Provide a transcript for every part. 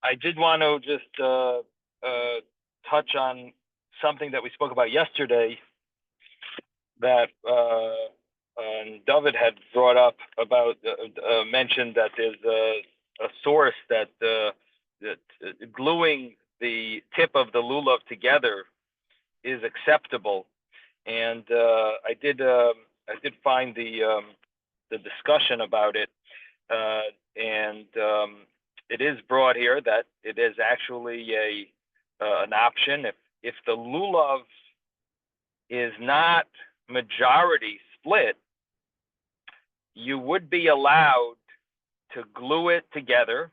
I did want to just touch on something that we spoke about yesterday that David had brought up about, mentioned that there's a source that gluing the tip of the lulav together is acceptable, and I did find the discussion about it, and it is brought here that it is actually an option if the lulav is not majority split, you would be allowed to glue it together,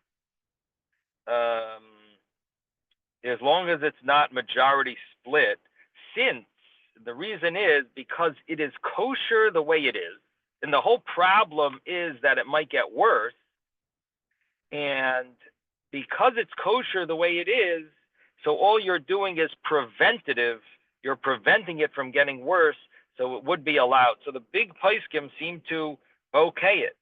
as long as it's not majority split, since the reason is because it is kosher the way it is, and the whole problem is that it might get worse, and because it's kosher the way it is, so all you're doing is preventative. You're preventing it from getting worse, so it would be allowed. So the big poskim seem to okay it.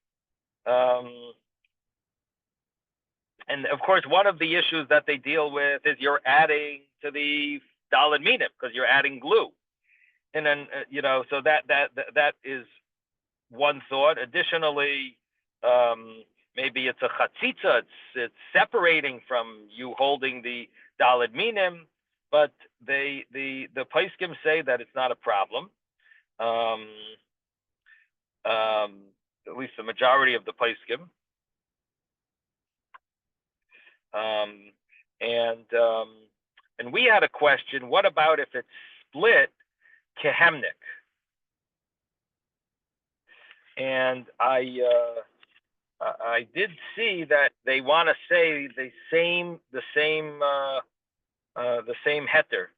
And of course, one of the issues that they deal with is you're adding to the daled minim because you're adding glue, and then so that is one thought. Additionally, maybe it's a chatzitza; it's separating from you holding the daled minim, but the poskim say that it's not a problem. At least the majority of the poskim. And we had a question: what about if it's split kehemnik? And I did see that they want to say the same heter.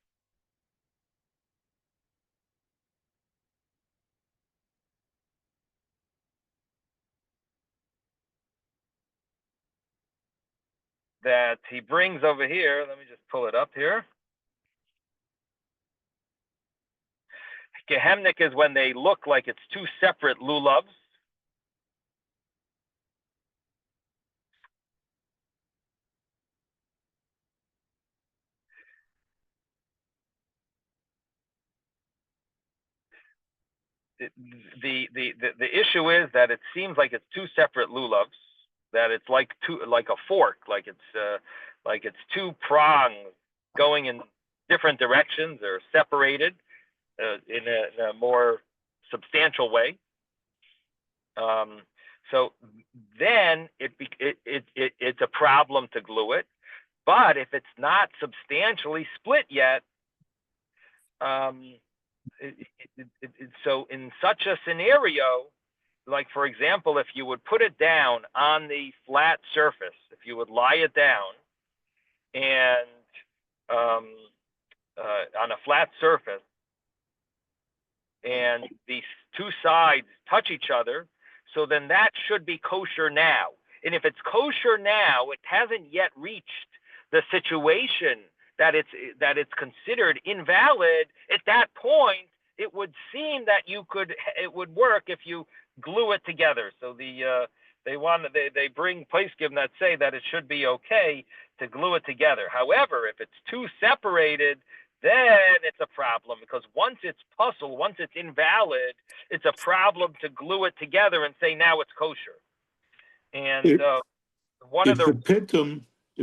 That he brings over here. Let me just pull it up here. Gehemnik is when they look like it's two separate lulavs. The issue is that it seems like it's two separate lulavs. That it's like a fork, like it's two prongs going in different directions or separated in a more substantial way. So then it's a problem to glue it. But if it's not substantially split yet, so in such a scenario, like for example, if you would put it down on the flat surface, if you would lie it down and on a flat surface, and these two sides touch each other, so then that should be kosher now. And if it's kosher now, it hasn't yet reached the situation that it's considered invalid. At that point, it would seem that it would work if you glue it together. So they bring poskim that say that it should be okay to glue it together. However, if it's too separated, then it's a problem, because once it's puzzle, once it's invalid, it's a problem to glue it together and say now it's kosher. And if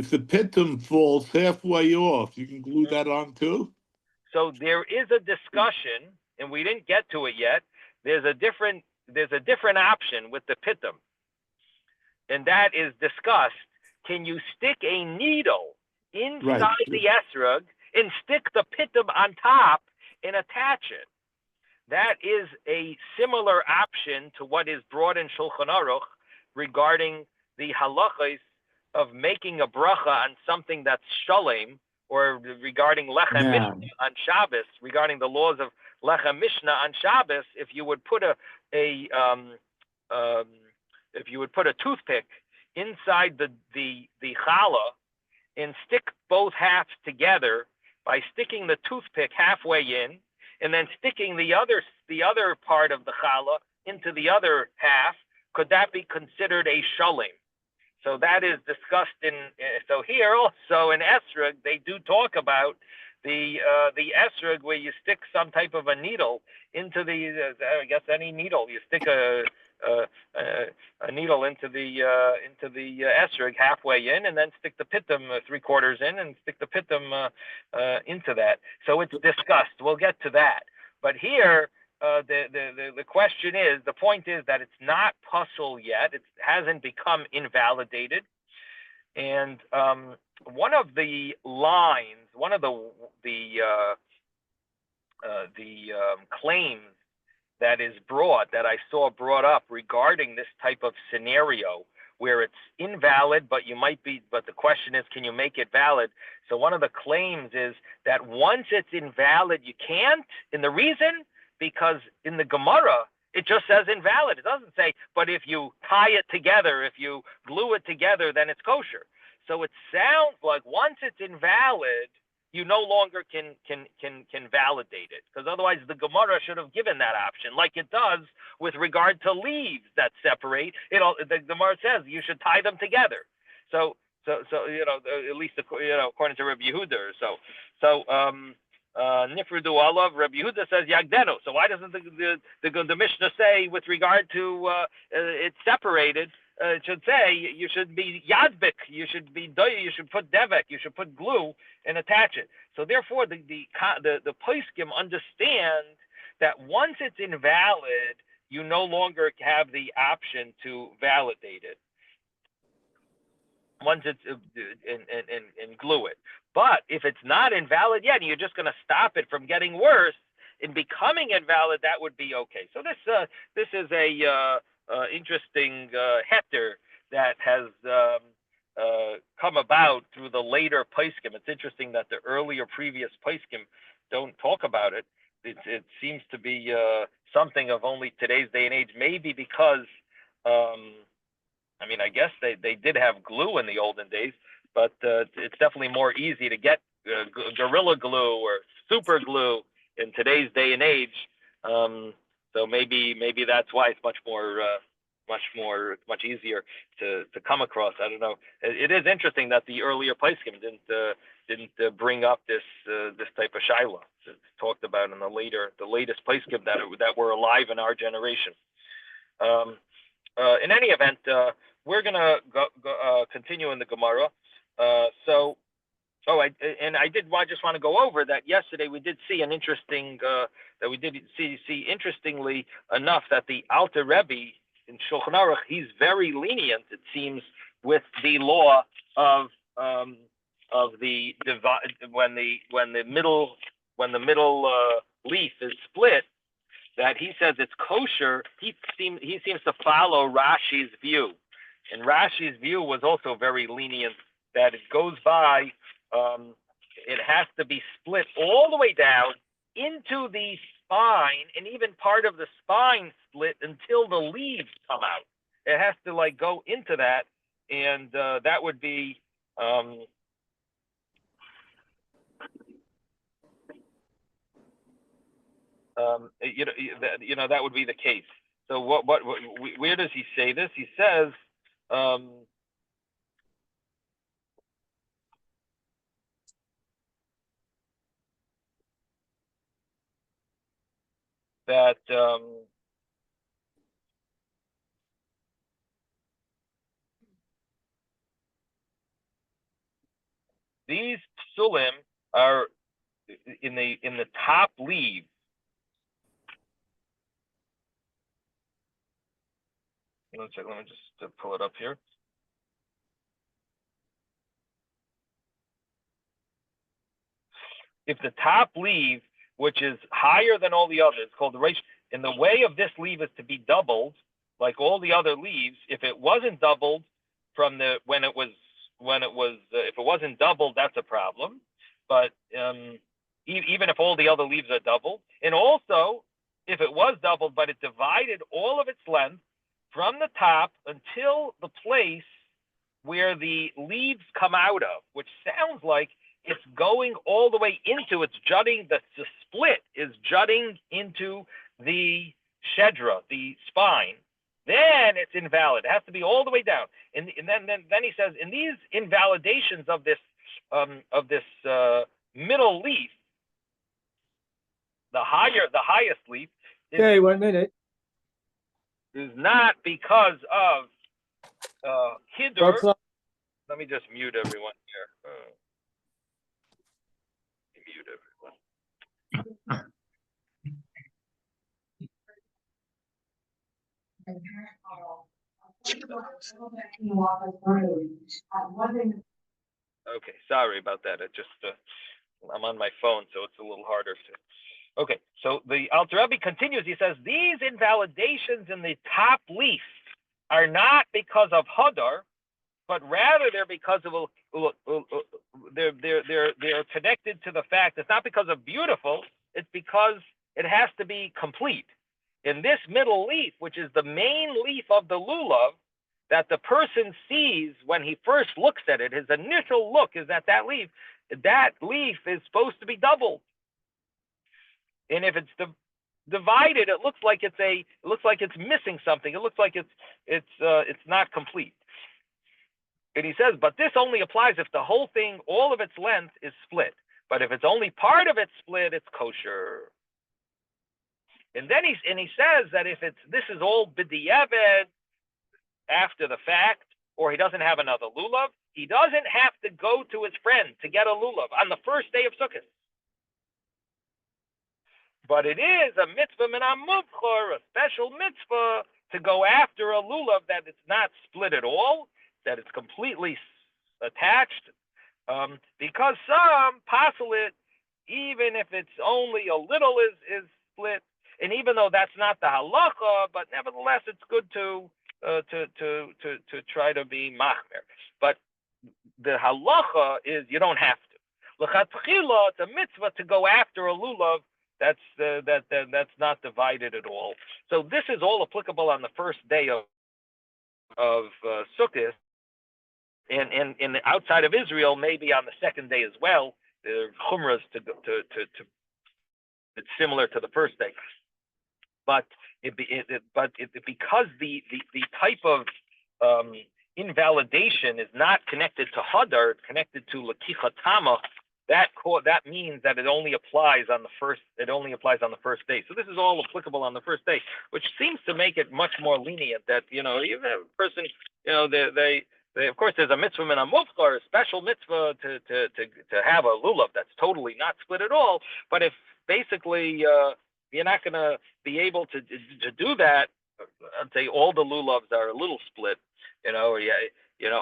the pitum falls halfway off, you can glue that on too? So there is a discussion, and we didn't get to it yet. There's a different option with the pitum, and that is discussed. Can you stick a needle inside the esrog and stick the pitum on top and attach it? That is a similar option to what is brought in Shulchan Aruch regarding the halachos of making a bracha on something that's shalem, or regarding lechem mishnah on Shabbos, regarding the laws of lechem mishnah on Shabbos. If you would put a toothpick inside the challah and stick both halves together by sticking the toothpick halfway in, and then sticking the other part of the challah into the other half, could that be considered a shalem? So that is discussed in. So here also in esrog, they do talk about the esrog where you stick some type of a needle into the. I guess any needle you stick a needle into the esrog halfway in, and then stick the pitum 3/4 in, and stick the pitum into that. So it's discussed. We'll get to that. But here, the question is, the point is that it's not puzzle yet. It hasn't become invalidated. And one of the lines, one of the claims that is that I saw brought up regarding this type of scenario where it's invalid, but the question is, can you make it valid? So one of the claims is that once it's invalid, you can't. And the reason, because in the Gemara, it just says invalid. It doesn't say, but if you tie it together, if you glue it together, then it's kosher. So it sounds like once it's invalid, you no longer can validate it, because otherwise the Gemara should have given that option, like it does with regard to leaves that separate. The Gemara says you should tie them together. So at least according to Rabbi Yehuda. So Nifrudu Olav, Rabbi Yehuda says Yagdenu. So why doesn't the Mishnah say with regard to it's separated? It should say you should be yadbik, you should put devek, you should put glue and attach it. So therefore, the poskim understand that once it's invalid, you no longer have the option to validate it. Once it's and glue it. But if it's not invalid yet, and you're just going to stop it from getting worse in becoming invalid, that would be okay. So this is a interesting heter that has come about through the later poskim. It's interesting that the earlier previous poskim don't talk about it. It seems to be something of only today's day and age, maybe because I guess they did have glue in the olden days, but it's definitely more easy to get Gorilla Glue or super glue in today's day and age. So maybe that's why it's much easier to come across. I don't know. It is interesting that the earlier poskim didn't bring up this type of shaila. It's talked about in the latest poskim that were alive in our generation. In any event, we're gonna go continue in the Gemara. I just want to go over that yesterday. We did see an interesting interestingly enough that the Alter Rebbe in Shulchan Aruch, he's very lenient, it seems, with the law of the when the middle leaf is split, that he says it's kosher. He seems to follow Rashi's view, and Rashi's view was also very lenient, that it goes by. It has to be split all the way down into the spine, and even part of the spine split until the leaves come out. It has to go into that, and that would be that would be the case. So where does he say this? He says that these psulim are in the top leaves. Let me just pull it up here. If the top leaf, which is higher than all the others, called the ratio, and the way of this leaf is to be doubled, like all the other leaves. If it wasn't doubled from if it wasn't doubled, that's a problem. But even if all the other leaves are doubled, and also if it was doubled, but it divided all of its length from the top until the place where the leaves come out of, which sounds like it's going all the way into, it's jutting, the split is jutting into the shedra, the spine. then it's invalid. It has to be all the way down. And then he says, in these invalidations of this middle leaf, the highest leaf is, Okay, 1 minute. is not because of Hiddur. Let me just mute everyone here. Mute everyone. Okay, sorry about that. It just I'm on my phone, so it's a little harder to. Okay, so the Alter Rebbe continues. He says these invalidations in the top leaf are not because of Hadar, but rather they're because of they're connected to the fact it's not because of beautiful. It's because it has to be complete. In this middle leaf, which is the main leaf of the lulav, that the person sees when he first looks at it, his initial look is at that leaf. That leaf is supposed to be doubled, and if it's divided, it looks like it's missing something. It looks like it's not complete. And he says, but this only applies if the whole thing, all of its length, is split. But if it's only part of it split, it's kosher. And then he says that if this is all b'diavad, after the fact, or he doesn't have another lulav, he doesn't have to go to his friend to get a lulav on the first day of Sukkot. But it is a mitzvah min hamuvchor, a special mitzvah, to go after a lulav that it's not split at all, that it's completely attached, because some passel it, even if it's only a little is split, and even though that's not the halacha, but nevertheless it's good to try to be machmer. But the halacha is you don't have to. L'chatchila, it's a mitzvah to go after a lulav that's not divided at all. So this is all applicable on the first day of Sukkot, and outside of Israel, maybe on the second day as well. The chumras to it's similar to the first day, but because the type of invalidation is not connected to hadar, it's connected to lakicha tama. That means that it only applies on the first. It only applies on the first day. So this is all applicable on the first day, which seems to make it much more lenient. That even a person, they of course there's a mitzvah min hamuvchor, a special mitzvah to have a lulav that's totally not split at all. But if basically you're not going to be able to do that, I'd say all the lulavs are a little split.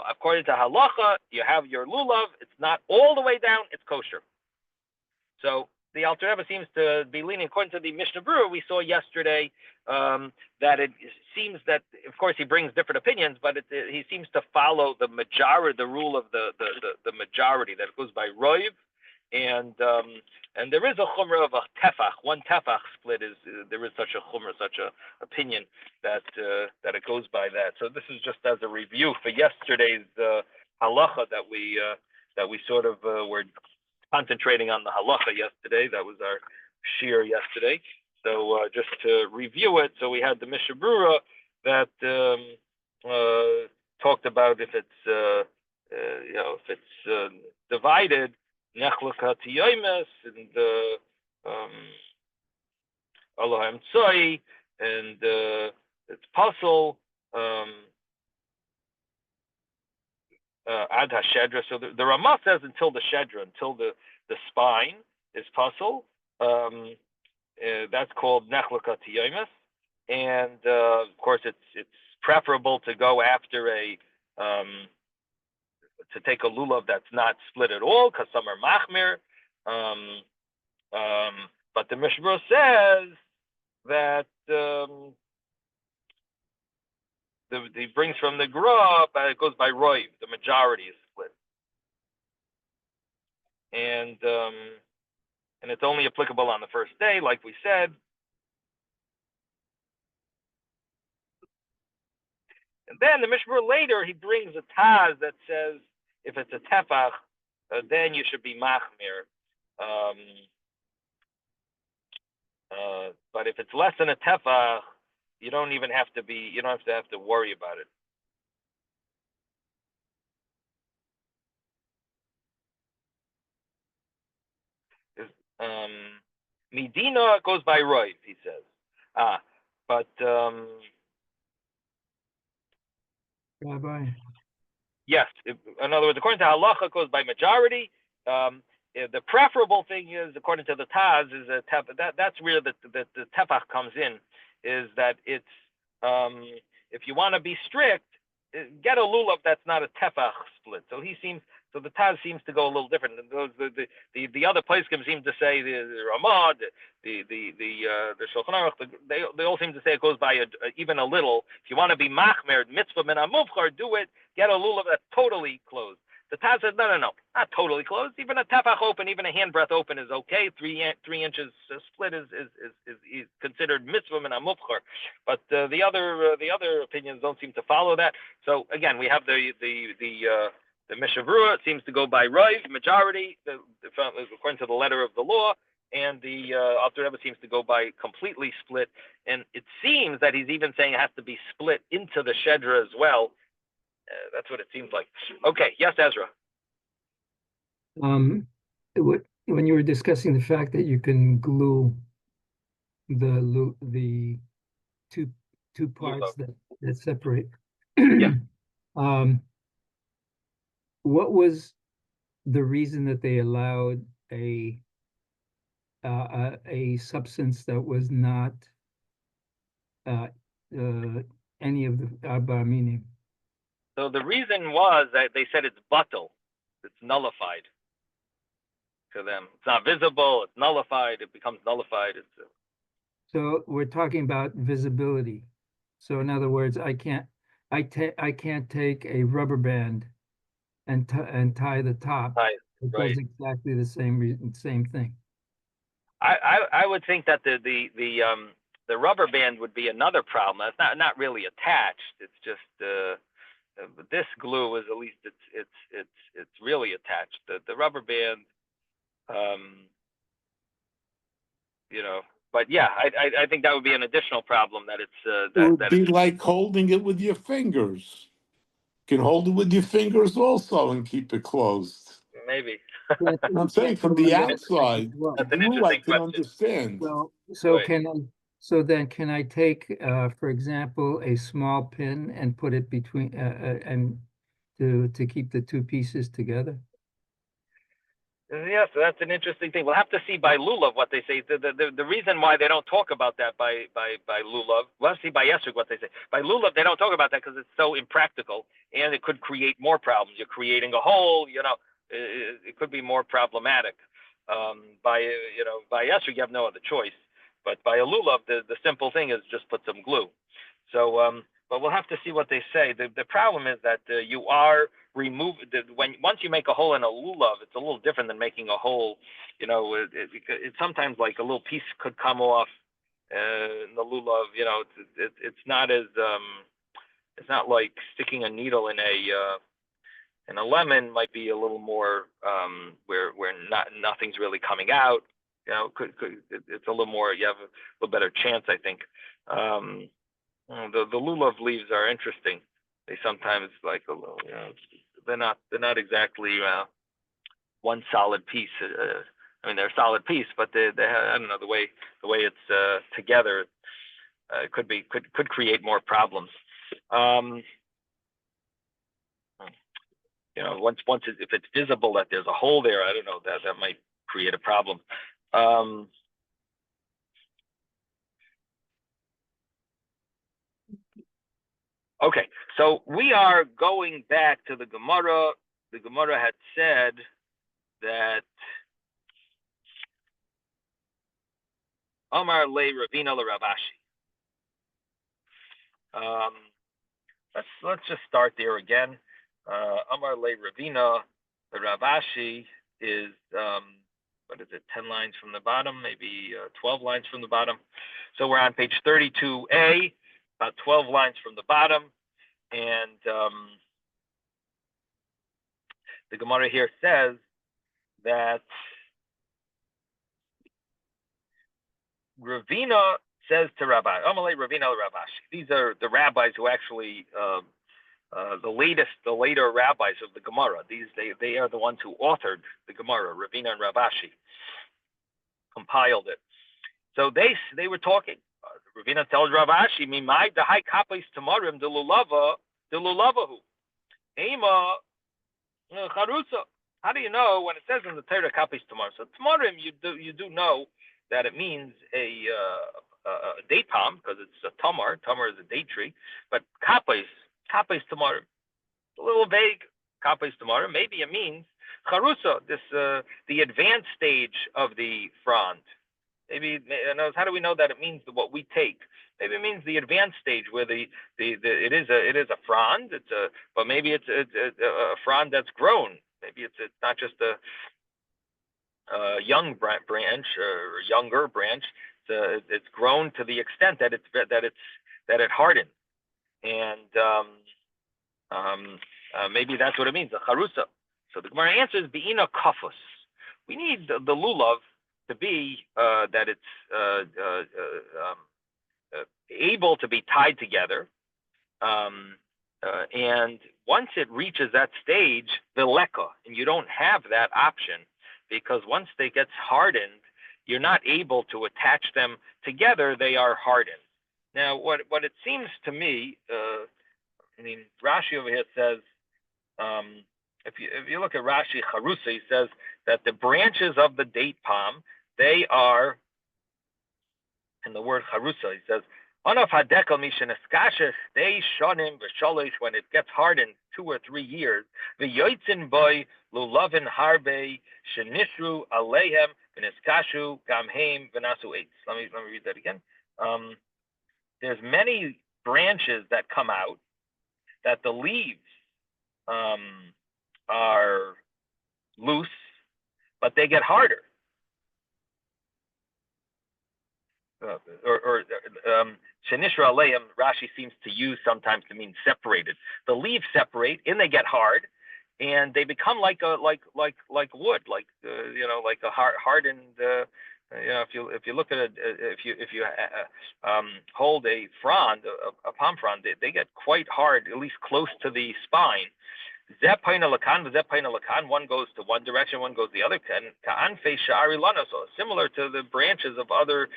According to halacha, you have your lulav. It's not all the way down. It's kosher. So the Alter Rebbe seems to be leaning, according to the Mishnah Berurah we saw yesterday, that it seems that, of course, he brings different opinions, but he seems to follow the majority, the rule of the majority, that it goes by roiv, and there is a chumrah of a tefach. One tefach split there is such a chumrah, such a opinion that it goes by that. So this is just as a review for yesterday's halacha that we sort of were concentrating on the halacha yesterday. That was our shir yesterday. So just to review it, so we had the Mishnah Berurah that talked about if it's divided, nechlaka tiyomes, and Elohim Tzoi, and it's puzzle ad hashedra. So the Ramah says until the shedra, until the spine is puzzle. That's called nechlaka tiyomes, and of course it's preferable to go after to take a lulav that's not split at all, because some are machmir. But the Mishnah says that he brings from the Gra, but it goes by roiv. The majority is split, and it's only applicable on the first day, like we said. And then the Mishnah later, he brings a taz that says if it's a tefach, then you should be machmir. But if it's less than a tefach, You don't even have to be. You don't have to worry about it. Medina goes by Roiv, he says. But Rabbi. yes, in other words, according to halacha, it goes by majority. The preferable thing is, according to the Taz, is that's where the tefach comes in. Is that it's if you want to be strict, get a lulav that's not a tefach split. So the Taz seems to go a little different. The other poskim seem to say the Ramah, the Shulchan Aruch, they all seem to say it goes by even a little. If you want to be machmer mitzvah min hamuvchar, do it. Get a lulav that's totally closed. The Taz says no, not totally closed. Even a tefach open, even a handbreadth open is okay. 3 inches split is considered mitzvah min hamuvchar. But the other opinions don't seem to follow that. So again, we have the Mishavruah seems to go by Roiv, majority, according to the letter of the law, and the Alter Rebbe seems to go by completely split. And it seems that he's even saying it has to be split into the Shedra as well. That's what it seems like. Okay, yes, Ezra. When you were discussing the fact that you can glue the two parts that separate, Yeah. What was the reason that they allowed a substance that was not any of the Abba meaning? So the reason was that they said it's batal, it's nullified to them. It's not visible, it's nullified, it becomes nullified. So we're talking about visibility. So in other words, I can't take a rubber band and tie the top. It does exactly the same thing. I would think that the rubber band would be another problem. It's not really attached. It's just this glue is, at least it's really attached. The rubber band, But yeah, I think that would be an additional problem that it's it would be like holding it with your fingers. You can hold it with your fingers also and keep it closed. Maybe. I'm saying from the outside, That's an glue I interesting can question. understand. So then can I take, for example, a small pin and put it between and to keep the two pieces together? Yeah, so that's an interesting thing. We'll have to see by lulav what they say. The reason why they don't talk about that by lulav, we'll have to see by Yitzchok what they say. By lulav, they don't talk about that because it's so impractical and it could create more problems. You're creating a hole, it could be more problematic. By Yitzchok, you have no other choice. But by a lulav, the simple thing is just put some glue. So, but we'll have to see what they say. The problem is that you are once you make a hole in a lulav, it's a little different than making a hole. It's sometimes like a little piece could come off in the lulav. It's not as it's not like sticking a needle in a lemon. Might be a little more where nothing's really coming out. It's a little more. You have a little better chance, I think. The lulav leaves are interesting. They sometimes like a little, they're not exactly one solid piece. They're a solid piece, but they I don't know, the way it's together could create more problems. If it's visible that there's a hole there, I don't know, that might create a problem. Okay, so we are going back to the Gemara. The Gemara had said that Amar le Ravina le Ravashi. Let's just start there again. Amar le Ravina le Ravashi is 10 lines from the bottom, maybe 12 lines from the bottom. So we're on page 32a. About 12 lines from the bottom, and the Gemara here says that Ravina says to Rabbi Amalei Ravina Ravashi. These are the rabbis who actually the later rabbis of the Gemara. They are the ones who authored the Gemara. Ravina and Ravashi compiled it. So they were talking. Ravina tells Ravashi, "Mimai dahai kapis tamarim delulavahu ema charusa." How do you know when it says in the Torah kapis tamarim? So tamarim, you do know that it means a date palm because it's a tamar. Tamar is a date tree, but kapis tamarim, a little vague. Kapis tamarim, maybe it means charusa, the advanced stage of the frond. Maybe how do we know that it means what we take? Maybe it means the advanced stage where it is a frond. But maybe it's a frond that's grown. Maybe it's not just a young branch or younger branch. It's grown to the extent that it hardened, and maybe that's what it means, a charusa. So the Gemara answers beina kafus. We need the lulav to be that it's able to be tied together, and once it reaches that stage, veleka, and you don't have that option because once they get hardened, you're not able to attach them together. They are hardened. Now, what it seems to me, Rashi over here says, if you look at Rashi Charusa, he says that the branches of the date palm, they are, in the word Charusa, he says, Anaf hadekel misheneskashes they shonim v'sholish, when it gets hardened 2 or 3 years, v'yoitzin boy lulavin harbe shenishru aleihem v'neskashu gamheim v'nasu eitz. Let me read that again. There's many branches that come out that the leaves are loose, but they get harder. Shenishra aleim, Rashi seems to use sometimes to mean separated. The leaves separate and they get hard, and they become like wood, like a hardened. If you look at it, if you hold a frond, a palm frond, they get quite hard, at least close to the spine. One goes to one direction, one goes the other. Similar to the branches of other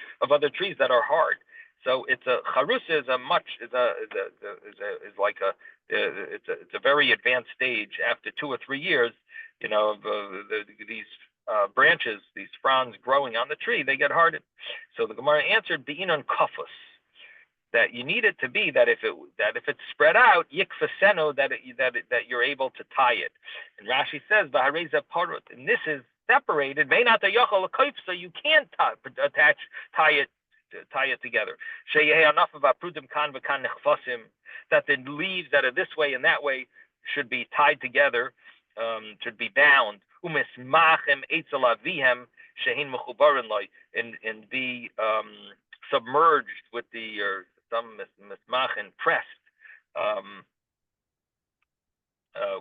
trees that are hard. So it's a charusa is a very advanced stage. After 2 or 3 years, these branches, these fronds growing on the tree, they get hardened. So the Gemara answered be'inon kafus, that you need it to be that if it's spread out, yikfaseno, that you're able to tie it. And Rashi says v'hareza parut, and this is separated. So you can't tie it together. That the leaves that are this way and that way should be tied together, should be bound, and be submerged with the some mismachin pressed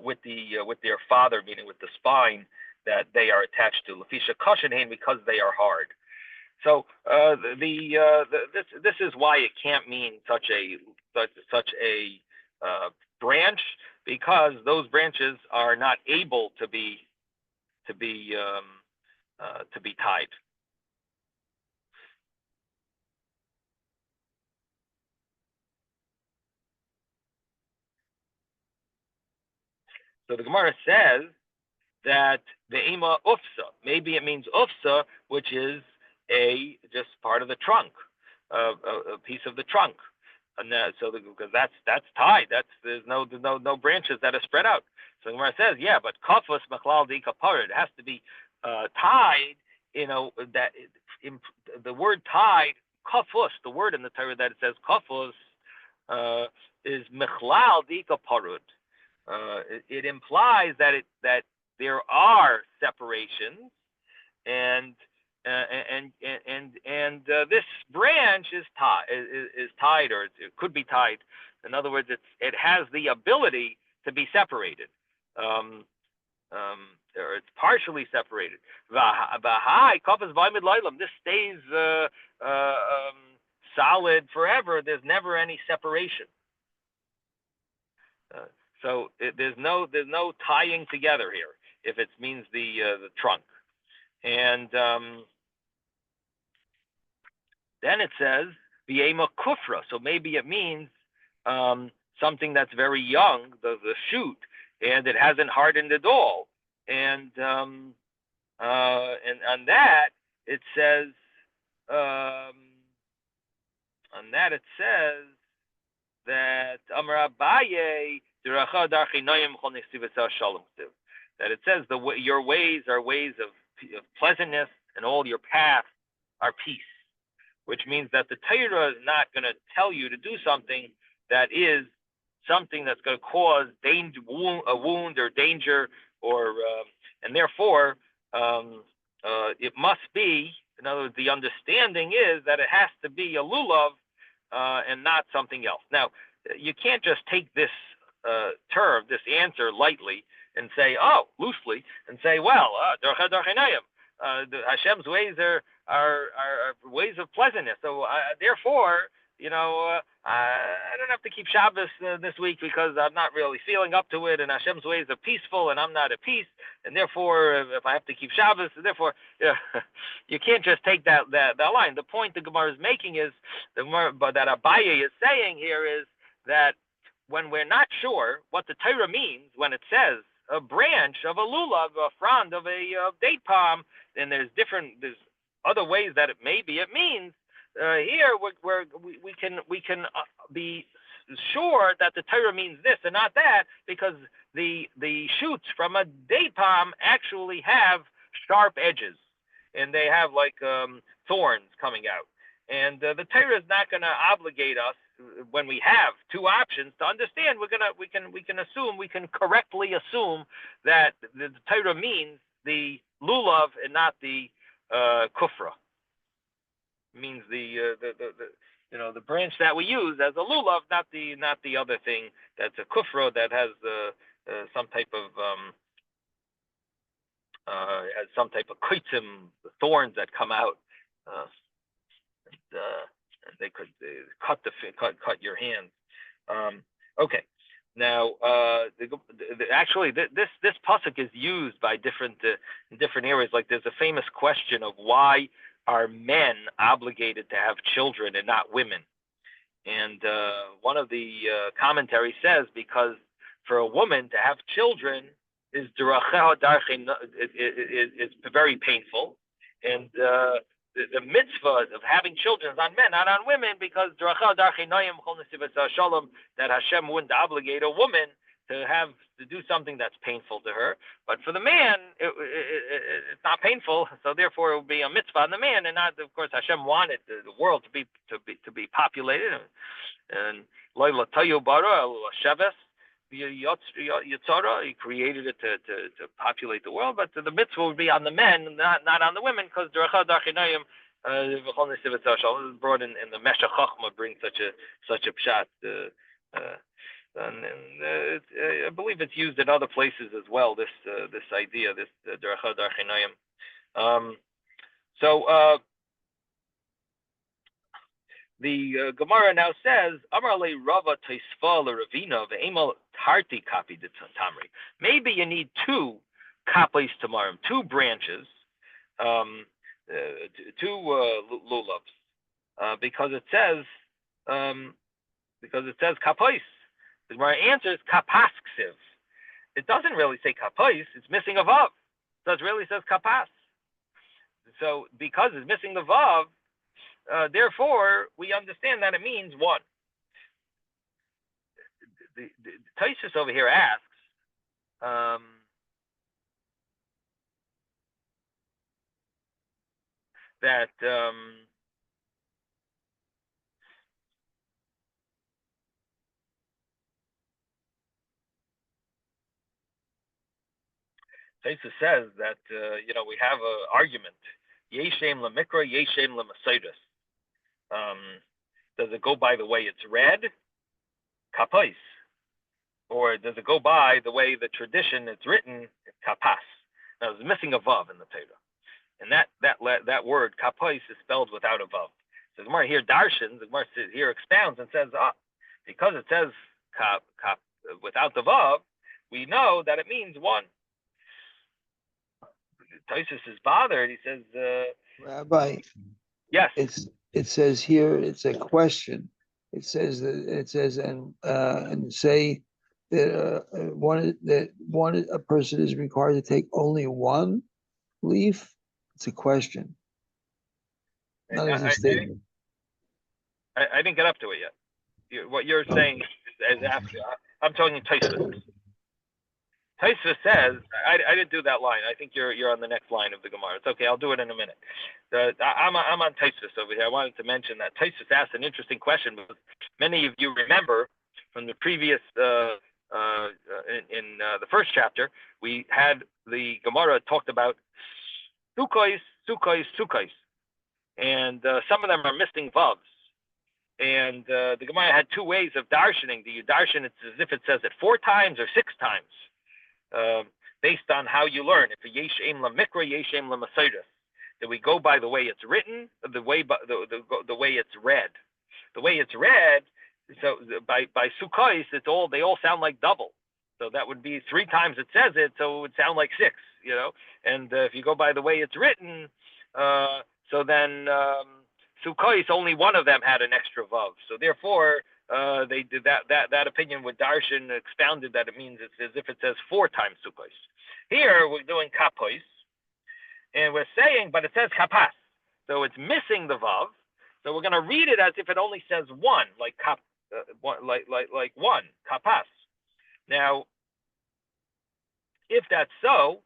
with their father, meaning with the spine that they are attached to. Lefisha kashenhein, because they are hard. So this is why it can't mean such a branch, because those branches are not able to be tied. So the Gemara says that the ema ufsa, maybe it means ufsa, which is just part of the trunk, a piece of the trunk, and because that's tied. There's no branches that are spread out. So the Gemara says, yeah, but kafus machlal di kaparid, it has to be tied. That the word tied, kafus, the word in the Torah that it says kafus is machlal di kaparud. It implies that there are separations, and this branch is tied, or it could be tied. In other words, it has the ability to be separated, or it's partially separated. This stays solid forever, there's never any separation. So there's no tying together here if it means the trunk. And then it says v'ema kufra. So maybe it means something that's very young, the shoot, and it hasn't hardened at all. And on that it says that Amar Abaye that it says your ways are ways of pleasantness, and all your paths are peace, which means that the Torah is not going to tell you to do something that is something that's going to cause danger, a wound or danger, or and therefore it must be. In other words, the understanding is that it has to be a lulav and not something else. Now, you can't just take this term, this answer lightly, and say, loosely, and say, well, Hashem's ways are ways of pleasantness. So therefore, I don't have to keep Shabbos this week because I'm not really feeling up to it, and Hashem's ways are peaceful, and I'm not at peace, and therefore, if I have to keep Shabbos, therefore, you can't just take that line. The point the Gemara is making is, that Abaye is saying here is that when we're not sure what the Torah means when it says a branch of a lulav, a frond of a date palm, and there's other ways that it means. Here we can be sure that the Torah means this and not that, because the shoots from a date palm actually have sharp edges, and they have like thorns coming out. And the Torah is not going to obligate us when we have two options to understand. We can correctly assume that the Torah means the lulav and not the kufra. Means the branch that we use as a lulav, not the other thing that's a kufra that has some type of koitzim, thorns that come out, and they could cut your hand. Okay. Now, actually, this pasuk is used by in different areas. Like, there's a famous question of why are men obligated to have children and not women? And one of the commentaries says because for a woman to have children is very painful, and the mitzvah of having children is on men, not on women, because that Hashem wouldn't obligate a woman to do something that's painful to her. But for the man, it's not painful, so therefore it would be a mitzvah on the man, and not, of course, Hashem wanted the world to be populated, and Loila Tayu Bara Sheves Yitzchok, he created it to populate the world, but the mitzvah would be on the men, not on the women, because this is brought in the Meshach Chochmah brings such a pshat. I believe it's used in other places as well. This idea, this deracha darchinayim. So the Gemara now says, Amar le Rava Teisfa LeRavina ve'emal tarti kapi de tamri. Maybe you need two kapis tamarim, two branches, two lulavs, because it says kapis. The Gemara answers kapaskiv. It doesn't really say kapais, it's missing a vav. So it really says kapas. So because it's missing the vav, therefore we understand that it means one. The Taisus over here asks, that Taisus says that we have an argument. Yeshem lemikra, yeshem lemaseidus. Does it go by the way it's read, kapais, or does it go by the way the tradition it's written, kapas? Now, there's missing a vav in the Torah, and that word kapais is spelled without a vav. So the Gemara here darshans, the Gemara here expounds and says, because it says kap without the vav, we know that it means one. Taisus is bothered. He says, Rabbi, yes. It says here, it's a question. It says and say that a person is required to take only one leaf. It's a question. Not as a statement. I didn't get up to it yet. What you're saying is after. I'm talking Taisus. Taisus says, I didn't do that line. I think you're on the next line of the Gemara. It's okay. I'll do it in a minute. I'm on Taisus over here. I wanted to mention that Taisus asked an interesting question because many of you remember from the previous in the first chapter we had the Gemara talked about Sukkos, and some of them are missing vavs. And the Gemara had two ways of darshaning. Do you darshan it as if it says it 4 times or 6 times? Based on how you learn. If a yesh aim la mikra, yesh aim la masaydas. Do we go by the way it's written, or the way it's read? The way it's read, so by Sukkos, they all sound like double. So that would be 3 times it says it, so it would sound like 6, And if you go by the way it's written, so then Sukkos, only one of them had an extra vav. So therefore, they did that opinion with Darshan expounded that it means it's as if it says 4 times Sukkos. Here we're doing kapos, and we're saying, but it says kapas, so it's missing the vav. So we're going to read it as if it only says 1, like like 1 kapas. Now, if that's so,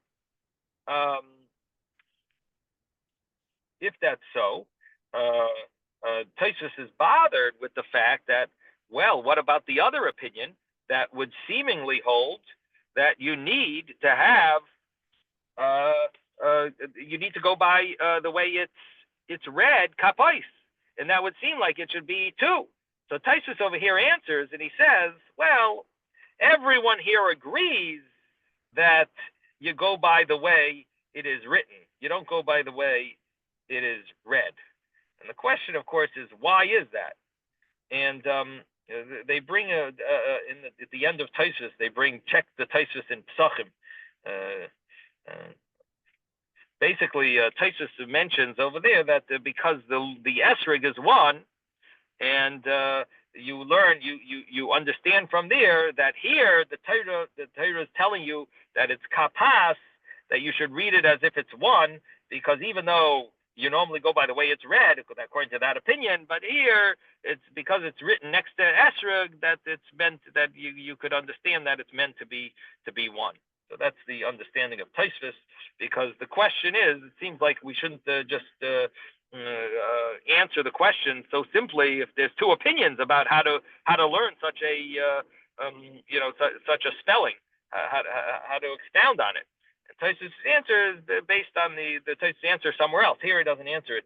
Taisus is bothered with the fact that, well, what about the other opinion that would seemingly hold that you need to have, you need to go by the way it's read, kapais, and that would seem like it should be 2. So Taisus over here answers, and he says, well, everyone here agrees that you go by the way it is written. You don't go by the way it is read. And the question, of course, is why is that? And they bring at the end of Taisus, check the Taisus in Psachim. Basically, Taisus mentions over there that because the esrig is 1, and you learn, you understand from there that here the Torah is telling you that it's kapas, that you should read it as if it's 1, because even though you normally go by the way it's read, according to that opinion, but here it's because it's written next to esrog that it's meant that you could understand that it's meant to be 1. So that's the understanding of Taisus, because the question is, it seems like we shouldn't just answer the question so simply if there's 2 opinions about how to learn such a such a spelling, how to expound on it. Taisus' answer is based on the Taisus' answer somewhere else. Here he doesn't answer it.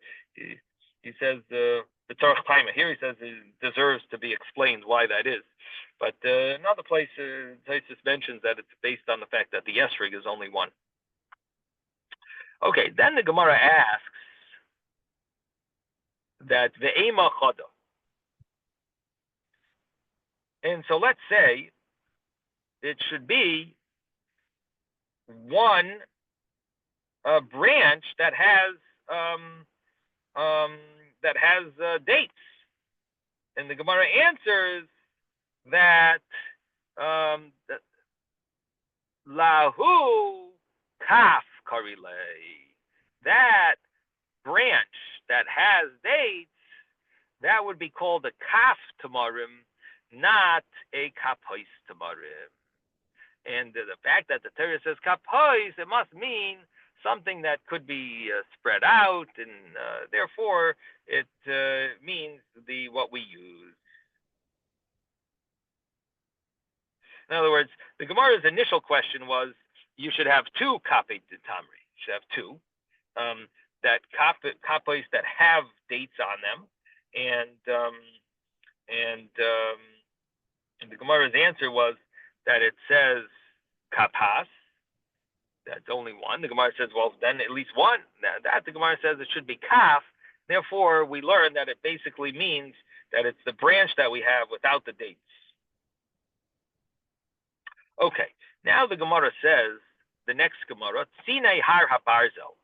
He says the Tzarech Taima. Here he says it deserves to be explained why that is. But another place Taisus mentions that it's based on the fact that the esrig is only 1. Okay, then the Gemara asks that ve'ema chada. And so let's say it should be 1 branch that has dates, and the Gemara answers that lahu kaf karilei, that branch that has dates, that would be called a kaf tamarim, not a kapois tamarim. And the fact that the Torah says kapois, it must mean something that could be spread out, and therefore it means what we use. In other words, the Gemara's initial question was, you should have 2 kapei tamri. You should have 2 that kapois that have dates on them, and the Gemara's answer was that it says kapas, that's only 1. The Gemara says, well, then at least 1. That the Gemara says it should be kaf, Therefore, we learn that it basically means that it's the branch that we have without the dates. Okay, now the Gemara says, the next Gemara, Tzine Har HaBarzel.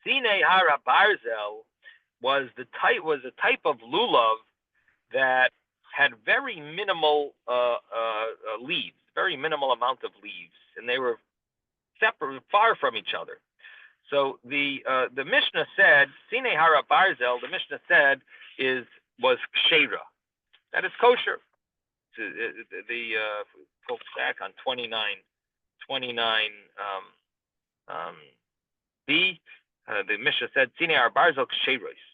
Tzine Har HaBarzel was a type of lulav that had very minimal leaves, very minimal amount of leaves, and they were separate, far from each other. So the Mishnah said, Tzine Har HaBarzel, the Mishnah said was kshera, that is kosher. The folks back on 29 B, the Mishnah said, Tzine Har HaBarzel ksheros.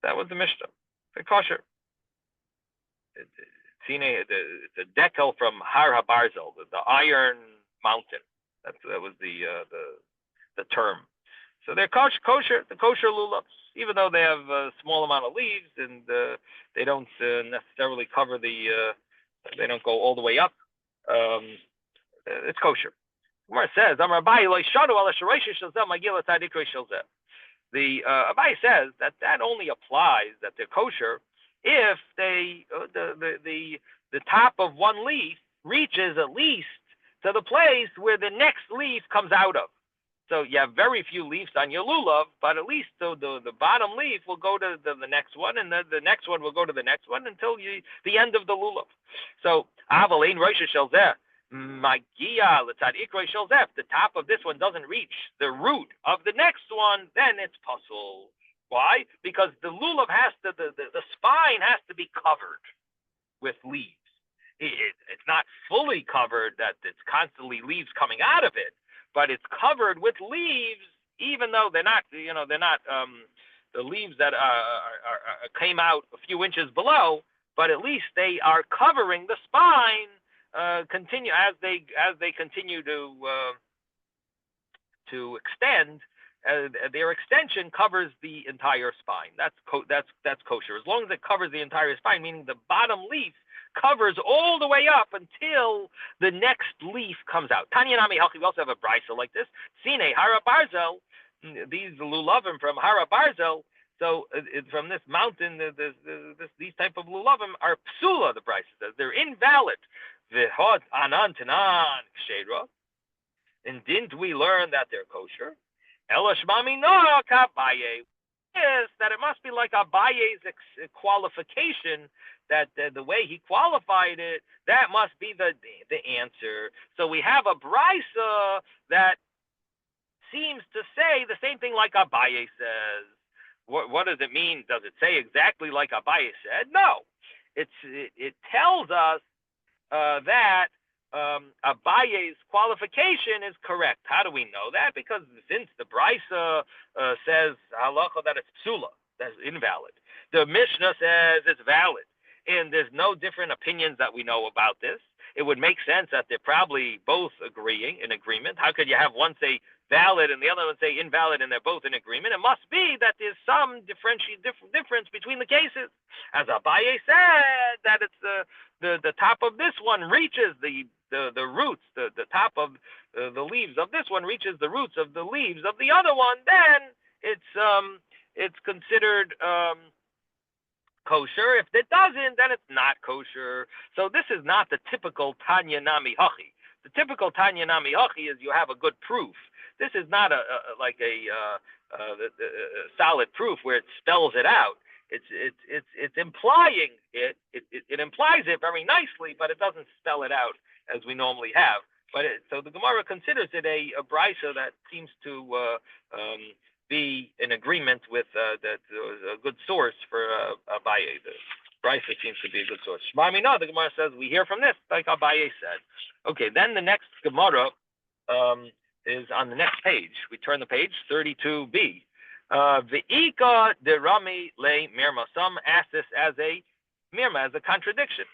That was the Mishnah. The kosher. The decal from Har HaBarzel, the Iron Mountain. That was the term. So they're kosher, the kosher lulavs, even though they have a small amount of leaves and they don't necessarily cover they don't go all the way up. It's kosher. Gemara says, the Abai says that only applies, that they're kosher, if the top of one leaf reaches at least to the place where the next leaf comes out of. So you have very few leaves on your lulav, but at least the bottom leaf will go to the next one, and the next one will go to the next one until the end of the lulav. So Avalein Rosh Shelzeh, Magia L'Tzadik Rosh Shelzeh, the top of this one doesn't reach the root of the next one, then it's puzzle. Why? Because the lulav the spine has to be covered with leaves. It's not fully covered, that it's constantly leaves coming out of it, but it's covered with leaves, even though they're not the leaves that came out a few inches below, but at least they are covering the spine. Continue as they continue to extend. Their extension covers the entire spine. That's kosher. As long as it covers the entire spine, meaning the bottom leaf covers all the way up until the next leaf comes out. Tanya Nami Halchi, we also have a brisa like this. Tzine Har HaBarzel, these lulavim from Har HaBarzel. So from this mountain, these type of lulavim are psula. The brisa says they're invalid. V'hod anan tanan kshera. And didn't we learn that they're kosher? Elashmami no kabaye. Is that it must be like Abaye's qualification, that the way he qualified it, that must be the answer. So we have a brisa that seems to say the same thing like Abaye says. What does it mean? Does it say exactly like Abaye said? No. It tells us that Abaye's qualification is correct. How do we know that? Because since the brisa says halacha that it's psula, that's invalid. The Mishnah says it's valid, and there's no different opinions that we know about this. It would make sense that they're probably both in agreement. How could you have one say valid and the other one say invalid, and they're both in agreement? It must be that there's some difference between the cases. As Abaye said, that it's the top of this one reaches the roots, the top of the leaves of this one reaches the roots of the leaves of the other one, then it's considered kosher. If it doesn't, then it's not kosher. So this is not the typical Tanya Nami Hachi. The typical Tanya Nami Hachi is you have a good proof. This is not a solid proof where it spells it out. It's implying it. It implies it very nicely, but it doesn't spell it out as we normally have. But so the Gemara considers it a brisa that seems to be in agreement with that a good source for Abaye. The brisa seems to be a good source. Shmami no, the Gemara says we hear from this, like Abaye said. Okay, then the next Gemara is on the next page. We turn the page, 32b. Ve'ika de Rami le mirma. Some ask this as a mirma, as a contradiction.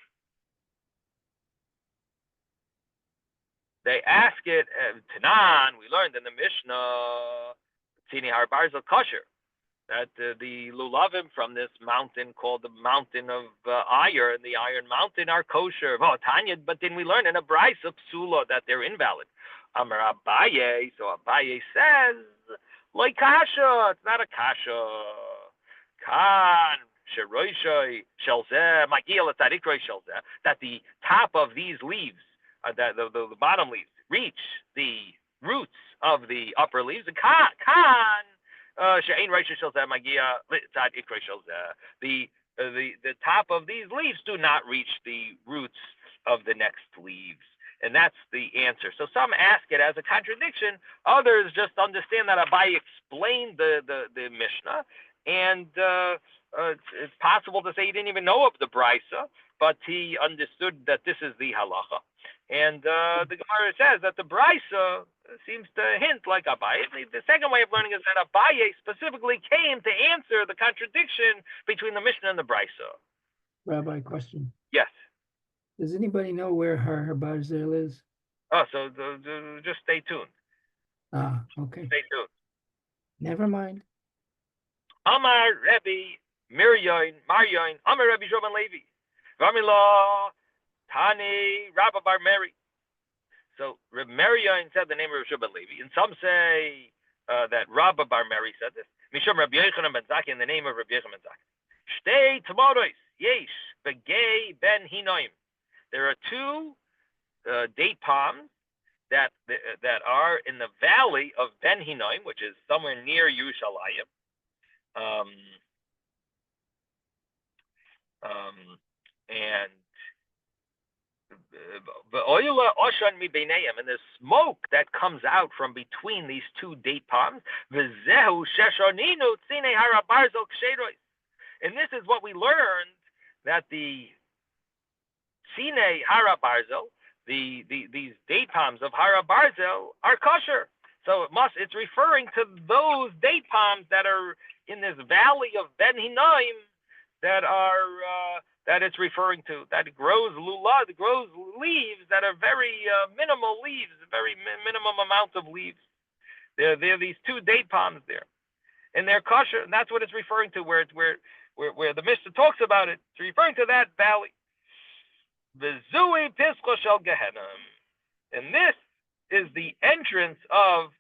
They ask it, Tanan, we learned in the Mishnah, Tzine Har HaBarzel kosher. that the lulavim from this mountain called the mountain of iron, the Iron Mountain, are kosher. Oh, Tanya, but then we learn in a brisa psula that they're invalid. Amar Abaye, so Abaye says, like kasha, it's not a kasha. Kan sheroishay shelzeh magiel etzadikroi shelzeh, that the top of these leaves, that the bottom leaves, reach the roots of the upper leaves. Kan she'ein roishay shelzeh magiel etzadikroi shelzeh, the top of these leaves do not reach the roots of the next leaves. And that's the answer. So some ask it as a contradiction. Others just understand that Abai explained the Mishnah, and it's possible to say he didn't even know of the brisa, but he understood that this is the halacha. And the Gemara says that the brisa seems to hint like Abai. The second way of learning is that Abai specifically came to answer the contradiction between the Mishnah and the brisa. Rabbi, question. Yes. Does anybody know where Har Barzel is? Oh, so just stay tuned. Ah, okay. Stay tuned. Never mind. Amar Rebbe Maryoin, Amar Rebbe Shlomo Levi, Vamila Tani Rabba Bar Meri. So Rebbe Maryoin said the name of Shlomo Levi, and some say that Rabba Bar Meri said this. Mishum Rabbi Yochanan ben Zakkai, in the name of Rabbi Yochanan ben Zakkai. Shtei Tamaros Yesh Begay Ben Hinoim. There are two date palms that are in the valley of Ben Hinoim, which is somewhere near Yerushalayim. And the oila oshan mi beinayim, and the smoke that comes out from between these two date palms. V'zehu sheshoninu tzine hara barzel ksherois. And this is what we learned, that the tzine hara barzel, these date palms of hara barzel, are kosher. So it's referring to those date palms that are in this valley of Ben Hinoim that it's referring to, that grows leaves that are very minimal leaves, very minimum amount of leaves. There are these two date palms there, and they're kosher, and that's what it's referring to. Where the Mishnah talks about it, it's referring to that valley. V'zui pischa shel Gehenna, and this is the entrance of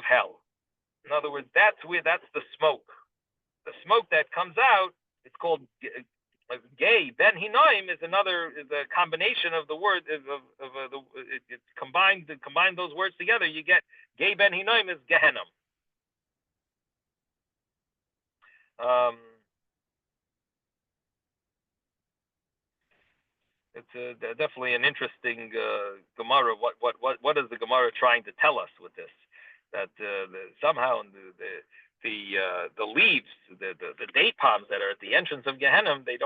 hell. In other words, that's the smoke. The smoke that comes out, it's called gay. Ben Hinoim is a combination of the word it's combined. Combine those words together, you get gay. Ben Hinoim is Gehenna. It's definitely an interesting Gemara. What is the Gemara trying to tell us with this? That somehow the leaves, the date palms that are at the entrance of Gehenna, it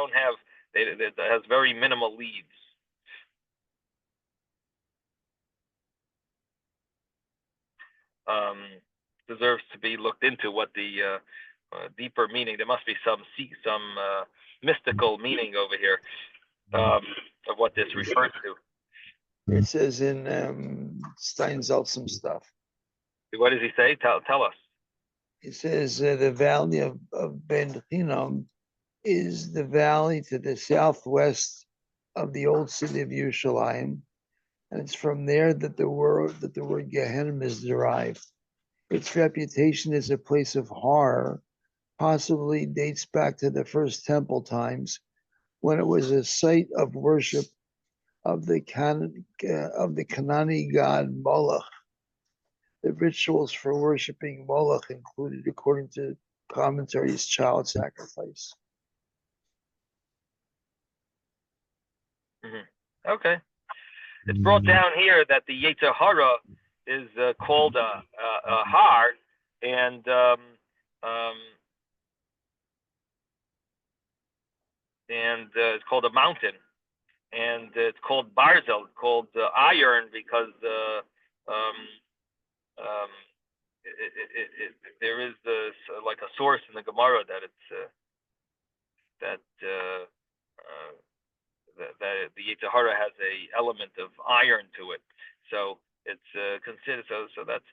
has very minimal leaves. Deserves to be looked into what the deeper meaning. There must be some mystical meaning over here of what this refers to. It says in Steinzelt some stuff. What does he say? Tell us. It says the valley of Ben Hinnom is the valley to the southwest of the old city of Yerushalayim, and it's from there that the word Gehenna is derived. Its reputation as a place of horror possibly dates back to the first temple times, when it was a site of worship of the Canaanite god Moloch. The rituals for worshiping Moloch included, according to commentaries, child sacrifice. Mm-hmm. Okay. It's brought down here that the Yetzer Hara is called a har, and it's called a mountain, and it's called Barzel, called iron, because there is like a source in the Gemara that that the Yetzer Hara has a element of iron to it, so it's considered. So that's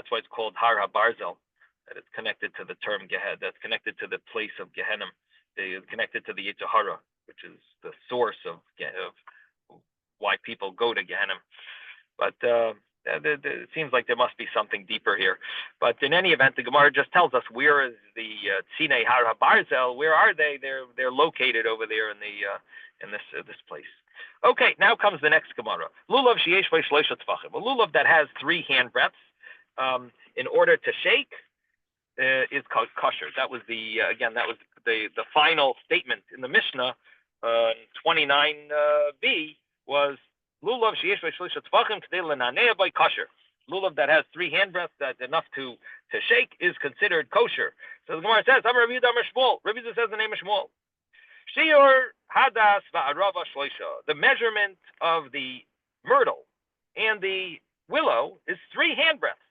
why it's called Har HaBarzel, that it's connected to the term Gehenna, that's connected to the place of Gehenna, connected to the Yitzchok, which is the source of why people go to Gehenna. But it seems like there must be something deeper here. But in any event, the Gemara just tells us where is the Tzine Har HaBarzel. Where are they? They're located over there in this place. Okay, now comes the next Gemara. Lulav sheyesh bo shloisha tefachim. A lulav that has 3 hand breadths, in order to shake, is called kosher. That was the final statement in the Mishnah, 29b was lulav sheyesh bo shloisha tefachim k'dei lenanea by kosher. Lulav that has 3 hand breadths, that enough to shake, is considered kosher. So the Gemara says, Amar Rabbi Yehuda Amar Shmuel. Rabbi Yehuda says the name of Shmuel. Shiur hadas va'arava shloisha. The measurement of the myrtle and the willow is 3 hand breadths.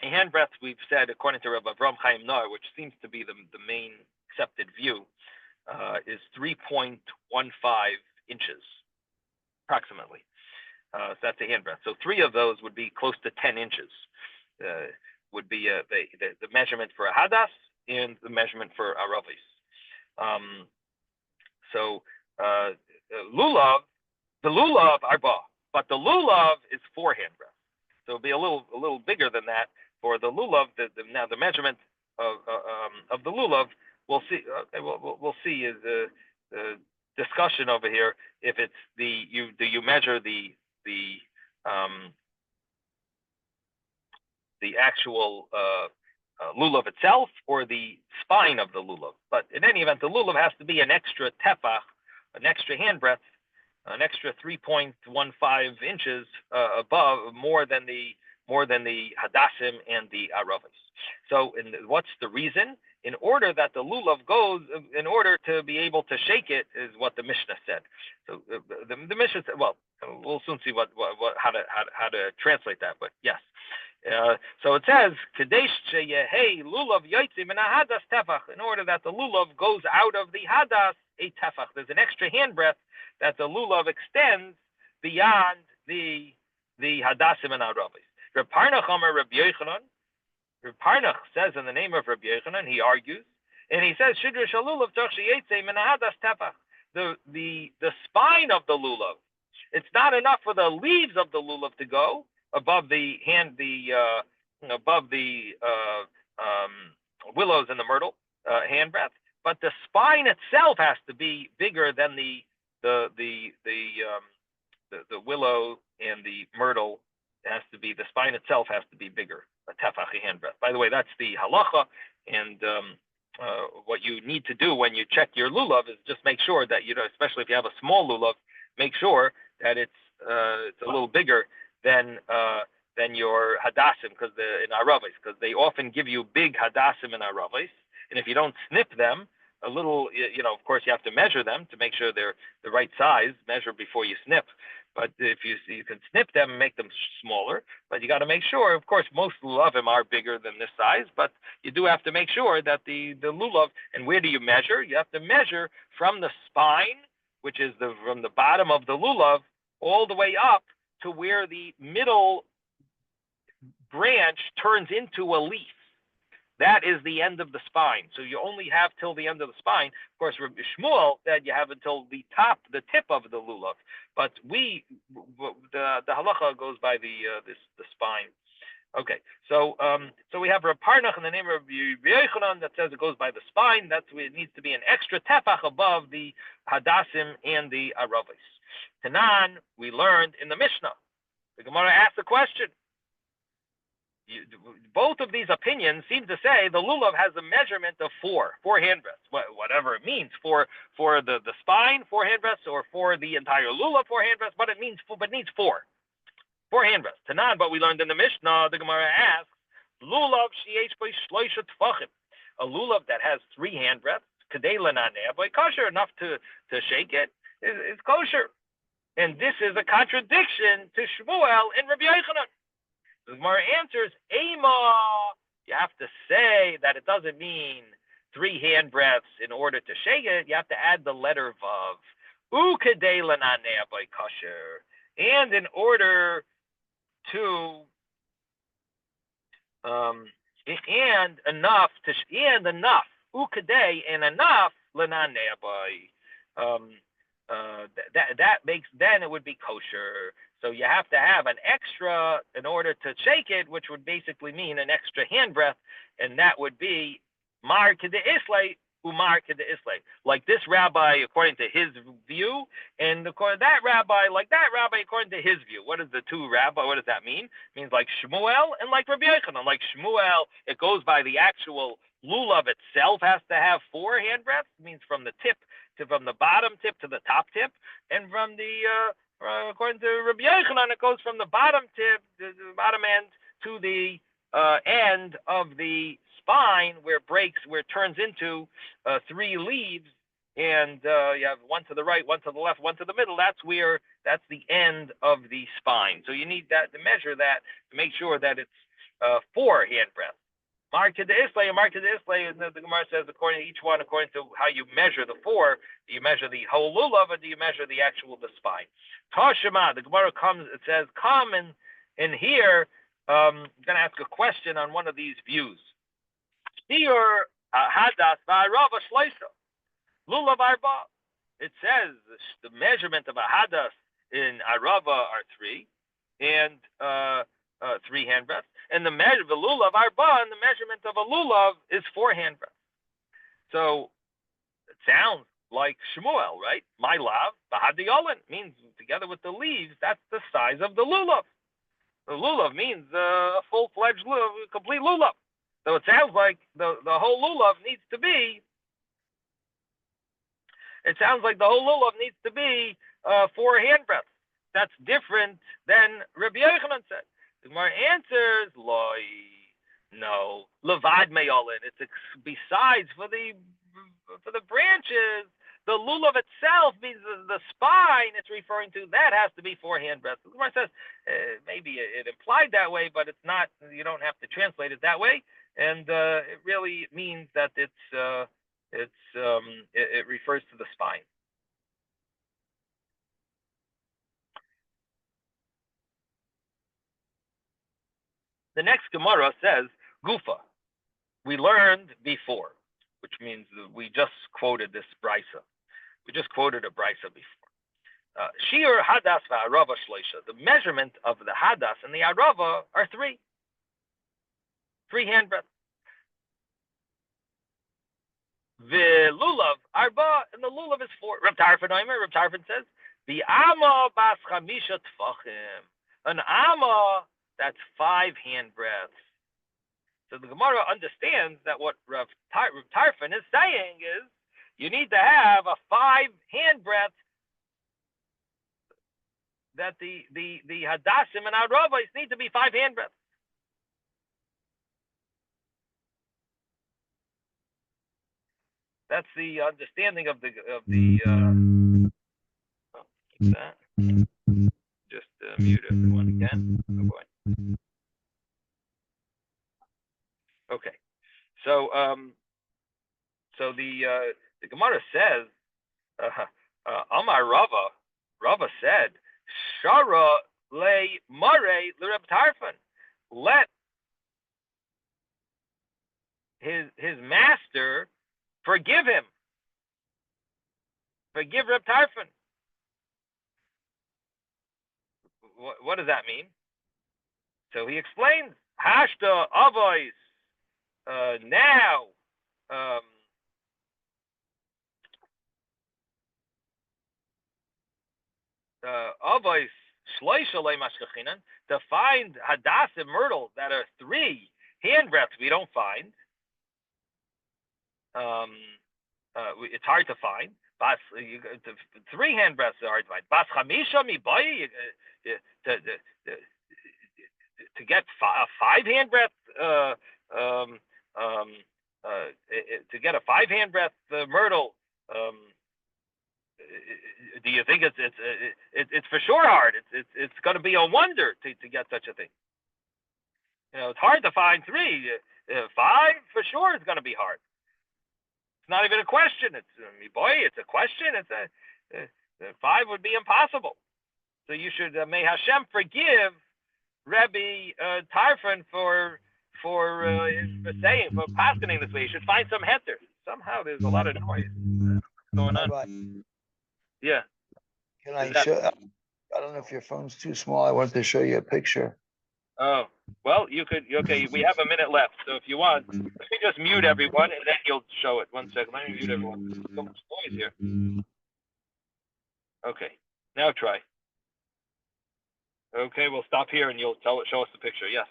A hand breadth, we've said, according to Rabbi Avram Chaim Nar, which seems to be the main accepted view, is 3.15 inches, approximately. So that's a hand breadth. So 3 of those would be close to 10 inches. Would be the measurement for a hadas and the measurement for aravis. Lulav, the lulav arba, but the lulav is 4 hand breadths. So it'll be a little bigger than that for the lulav. Now the measurement of the lulav, we'll see. We'll see is the discussion over here. If it's do you measure the actual lulav itself or the spine of the lulav? But in any event, the lulav has to be an extra tefach, an extra hand breadth, an extra 3.15 inches above, more than the hadassim and the aravis. So, what's the reason? In order that the lulav goes, in order to be able to shake it, is what the Mishnah said. So the Mishnah said, well, we'll soon see how to translate that. But yes. So it says, in order that the lulav goes out of the hadas, a tefach. There's an extra hand breadth that the lulav extends beyond the hadassim and aravis. Reb Parnach Amar Reb Yochanan. Reb Parnach says in the name of Reb Yochanan, he argues, and he says, Shidrush halulav toch sheyetze min hadas tefach. The spine of the lulav, it's not enough for the leaves of the lulav to go above the willows and the myrtle hand breadth, but the spine itself has to be bigger than the willow and the myrtle. The spine itself has to be bigger, a tefach hand breadth. By the way, that's the halacha, and what you need to do when you check your lulav is just make sure that, especially if you have a small lulav, make sure that it's a little bigger than your hadassim, because in aravis, because they often give you big hadassim and aravis, and if you don't snip them a little, of course you have to measure them to make sure they're the right size. Measure before you snip. But if you can snip them and make them smaller, but you got to make sure, of course, most lulavim are bigger than this size, but you do have to make sure that the lulav, and where do you measure? You have to measure from the spine, which is from the bottom of the lulav, all the way up to where the middle branch turns into a leaf. That is the end of the spine. So you only have till the end of the spine. Of course, Rabbi Shmuel said you have until the tip of the lulav. But the halacha goes by the spine. Okay, so we have Reb Parnach in the name of Rabbi Yochanan that says it goes by the spine. That's where it needs to be an extra tefach above the hadassim and the aravis. Tanan, we learned in the Mishnah. The Gemara asked the question. Both of these opinions seem to say the lulav has a measurement of four hand breadths, whatever it means, for the spine, 4 hand breadths, or for the entire lulav, 4 hand breadths, but it needs 4 hand breadths. Tanan, but we learned in the Mishnah, the Gemara asks, lulav sheyesh bo shloisha tefachim, a lulav that has 3 hand breadths, kadei lenaneh by kosher, enough to shake it, is kosher. And this is a contradiction to Shmuel and Rabbi Yochanan. The Gemara answers, Ema, you have to say that it doesn't mean 3 hand breadths in order to shake it. You have to add the letter Vav. Ukadei lananeh by kosher. And in order to and enough ukadei and enough lenanei. That makes, then it would be kosher. So you have to have an extra in order to shake it, which would basically mean an extra hand breath, and that would be mar kede islay umar kede islay. Like this rabbi, according to his view, and according to that rabbi, like that rabbi, according to his view. What is the two rabbi? What does that mean? It means like Shmuel and like Rabbi Yochanan. Like Shmuel, it goes by the actual lulav itself has to have 4 hand breaths. It means from the tip from the bottom tip to the top tip, and from the according to Rabbi Yochanan, it goes from the bottom tip, the bottom end, to the end of the spine, where it turns into 3 leaves, and you have one to the right, one to the left, one to the middle. That's the end of the spine. So you need that to measure that, to make sure that it's 4 hand breaths. Mark to the Islay, and the Gemara says, according to each one, according to how you measure the 4, do you measure the whole lulav, or do you measure the spine? Tashema, the Gemara says, come in here, I'm going to ask a question on one of these views. Shiur hadas v'arava shleisha, lulav arba. It says the measurement of a hadas in arava are 3, and 3 hand breaths. And the measure of a lulav arba, and the measurement of a lulav is 4 hand breaths. So it sounds like Shmuel, right? My lav, bahadiyolin, means together with the leaves, that's the size of the lulav. The lulav means a full-fledged lulav, complete lulav. So it sounds like the whole lulav needs to be. It sounds like the whole lulav needs to be 4 hand breaths. That's different than Rabbi Yochanan said. The Gemara answers, Loi, no, levad me'olin. It's besides for the branches. The lulav itself means the spine it's referring to. That has to be 4 hand breaths. The Gemara says maybe it implied that way, but it's not. You don't have to translate it that way, and it really means that it refers to the spine. The next Gemara says, Gufa. We learned before, which means we just quoted this brisa. We just quoted a brisa before. Shiur hadas v'arava shleisha. The measurement of the hadas and the arava are 3. 3 hand breaths. The lulav arba, and the lulav is 4. Reb Tarfon says, the ama bas chamisha tfachim. An ama, that's 5 hand breaths. So the Gemara understands that what Rav Tarfon is saying is you need to have a 5 hand breath, that the hadassim and aravos need to be 5 hand breaths. That's the understanding of the just mute everyone again. Oh boy. Okay, so the Gemara says, Amar Rava said, Shara le mare l'Reb Tarfon. Let his master forgive him. Forgive Reb Tarfon. What does that mean? So he explains, Hashta avois. Now, avois shloisha le'mashkachinan, to find hadas and myrtle that are 3 hand breaths, we don't find. It's hard to find. 3 hand breaths are hard to find. Bas chamisha mibai, to get a 5 hand breath, to get a 5 hand breath myrtle, do you think it's for sure hard? It's going to be a wonder to get such a thing. It's hard to find 3. 5 for sure is going to be hard. It's not even a question. It's a question. It's 5 would be impossible. So you should may Hashem forgive Rabbi Tarfon for saying, for pastoring this way. You should find some heter. Somehow there's a lot of noise going on. Yeah. Can I show? I don't know if your phone's too small. I wanted to show you a picture. Oh, well, you could. Okay, we have a minute left, so if you want, let me just mute everyone, and then you'll show it. 1 second. Let me mute everyone. There's so much noise here. Okay, now try. Okay, we'll stop here, and you'll show us the picture. Yes.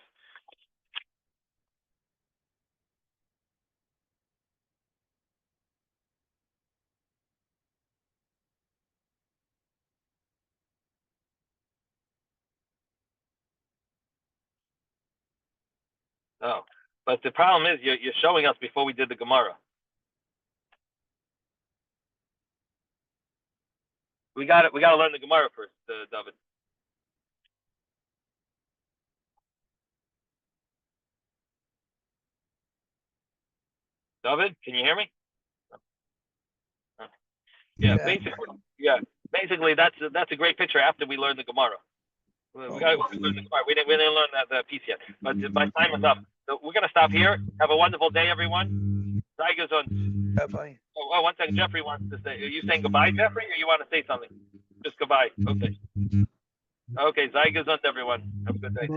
Oh, but the problem is you're showing us before we did the Gemara. We got to learn the Gemara first, David. David, can you hear me? Yeah. Basically, that's a great picture after we learn the Gemara. We got to learn the Gemara. We didn't learn that piece yet, but my time is up. So we're gonna stop here. Have a wonderful day, everyone. Bye. Oh, 1 second. Jeffrey wants to say. Are you saying goodbye, Jeffrey, or you want to say something? Just goodbye. Okay. Okay. Zai gesund, everyone. Have a good day.